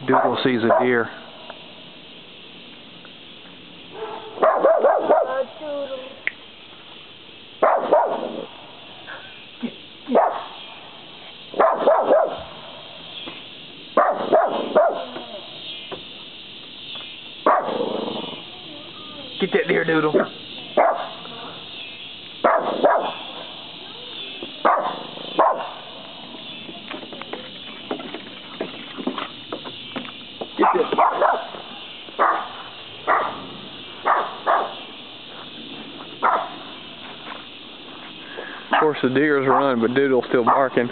Doodle sees a deer. Doodle. Get that deer, Doodle. Get that. Of course, the deer's run, but Doodle's still barking.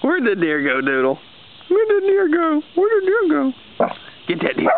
Where'd the deer go, Doodle? Where'd the deer go? Where'd the deer go? Get that deer.